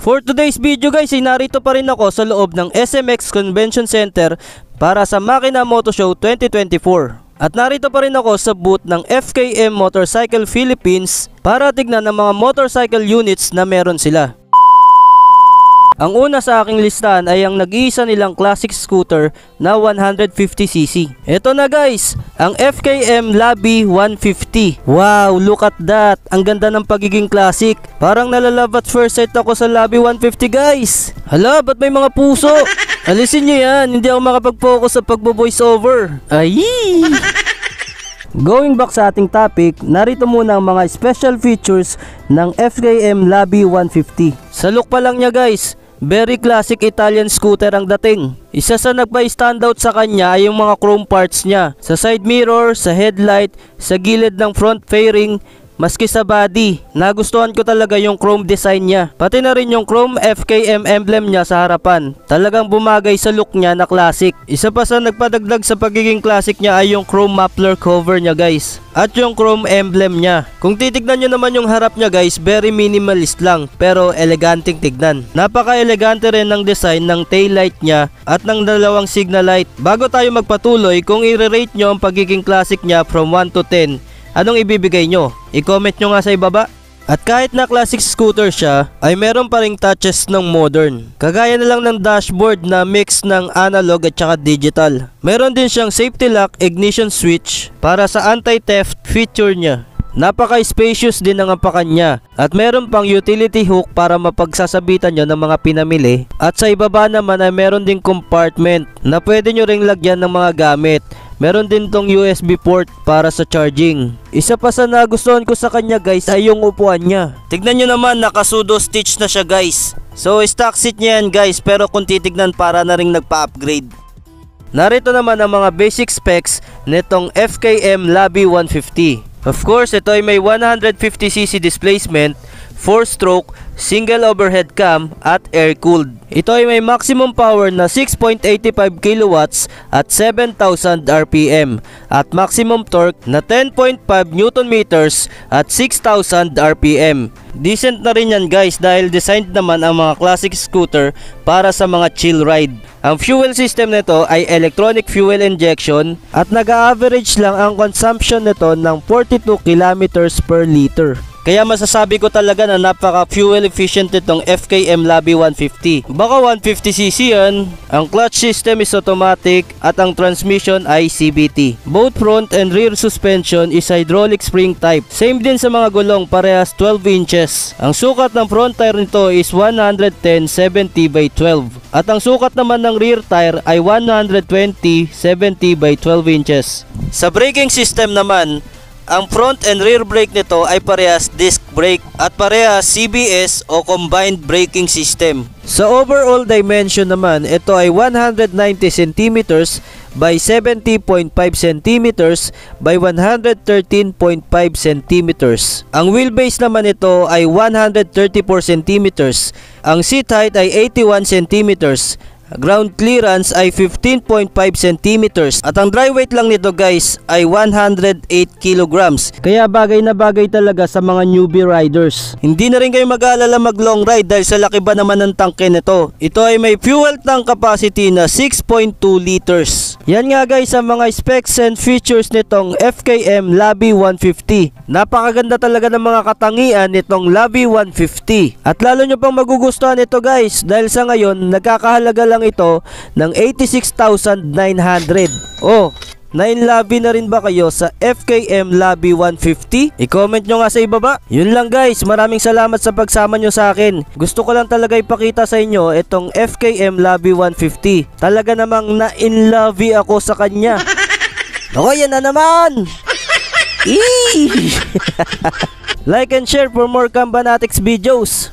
For today's video guys, ay narito pa rin ako sa loob ng SMX Convention Center para sa Makina Moto Show 2024. At narito pa rin ako sa booth ng FKM Motorcycle Philippines para tignan ang mga motorcycle units na meron sila. Ang una sa aking listahan ay ang nag-iisa nilang classic scooter na 150cc. Ito na guys, ang FKM Labi 150. Wow, look at that. Ang ganda ng pagiging classic. Parang nalalove at first sight ako sa Labi 150 guys. Hala, ba't may mga puso? Alisin nyo yan, hindi ako makapag-focus sa pagbo-voice over. Ay! Going back sa ating topic, narito muna ang mga special features ng FKM Labi 150. Sa look pa lang niya guys, very classic Italian scooter ang dating. Isa sa nagpa-standout sa kanya ay yung mga chrome parts niya. Sa side mirror, sa headlight, sa gilid ng front fairing, maski sa body. Nagustuhan ko talaga yung chrome design niya. Pati na rin yung chrome FKM emblem niya sa harapan. Talagang bumagay sa look niya na classic. Isa pa sa nagpadagdag sa pagiging classic niya ay yung chrome muffler cover niya guys. At yung chrome emblem niya. Kung titignan nyo naman yung harap niya guys, very minimalist lang pero eleganting tignan. Napaka-elegante rin ng design ng taillight niya at ng dalawang signal light. Bago tayo magpatuloy, kung i-rate nyo ang pagiging classic niya from 1 to 10, anong ibibigay nyo? I-comment nyo nga sa ibaba. At kahit na classic scooter siya, ay meron pa ring touches ng modern. Kagaya na lang ng dashboard na mix ng analog at saka digital. Meron din siyang safety lock ignition switch para sa anti-theft feature niya. Napaka-spacious din ang ampakan niya. At meron pang utility hook para mapagsasabitan nyo ng mga pinamili. At sa ibaba naman ay meron ding compartment na pwede nyo ring lagyan ng mga gamit. Meron din tong USB port para sa charging. Isa pa sa nagustuhan ko sa kanya guys ay yung upuan niya. Tignan nyo naman, nakasudo stitch na siya guys. So stock seat niya yan guys, pero kung titignan para na ring nagpa-upgrade. Narito naman ang mga basic specs nitong FKM Labi 150. Of course, ito ay may 150cc displacement, 4-stroke, single overhead cam at air-cooled. Ito ay may maximum power na 6.85 kilowatts at 7,000 RPM at maximum torque na 10.5 Newton meters at 6,000 RPM. Decent na rin yan guys dahil designed naman ang mga classic scooter para sa mga chill ride. Ang fuel system nito ay electronic fuel injection at nag-average lang ang consumption nito ng 42 kilometers per liter. Kaya masasabi ko talaga na napaka-fuel efficient itong FKM Labi 150. Baka 150cc yan. Ang clutch system is automatic at ang transmission ay CVT. Both front and rear suspension is hydraulic spring type. Same din sa mga gulong, parehas 12 inches. Ang sukat ng front tire nito is 110/70 by 12. At ang sukat naman ng rear tire ay 120/70 by 12 inches. Sa braking system naman, ang front and rear brake nito ay parehas disc brake at parehas CBS o combined braking system. Sa overall dimension naman, ito ay 190 cm by 70.5 cm by 113.5 cm. Ang wheelbase naman ito ay 134 cm. Ang seat height ay 81 cm. Ground clearance ay 15.5 cm at ang dry weight lang nito guys ay 108 kilograms. Kaya bagay na bagay talaga sa mga newbie riders. Hindi na rin kayo mag-aalala mag long ride dahil sa laki ba naman ng tangke nito. Ito ay may fuel tank capacity na 6.2 liters. Yan nga guys ang mga specs and features nitong FKM Labi 150. Napakaganda talaga ng mga katangian nitong Labi 150. At lalo nyo pang magugustuhan ito guys dahil sa ngayon nagkakahalaga lang ito ng 86,900. Oh, na-inlabi na rin ba kayo sa FKM Labi 150? I-comment nyo nga sa ibaba. Yun lang guys, maraming salamat sa pagsama nyo sa akin. Gusto ko lang talaga ipakita sa inyo itong FKM Labi 150. Talaga namang na-inlabi ako sa kanya. Ako, yan na naman! Like and share for more Kambanatics videos.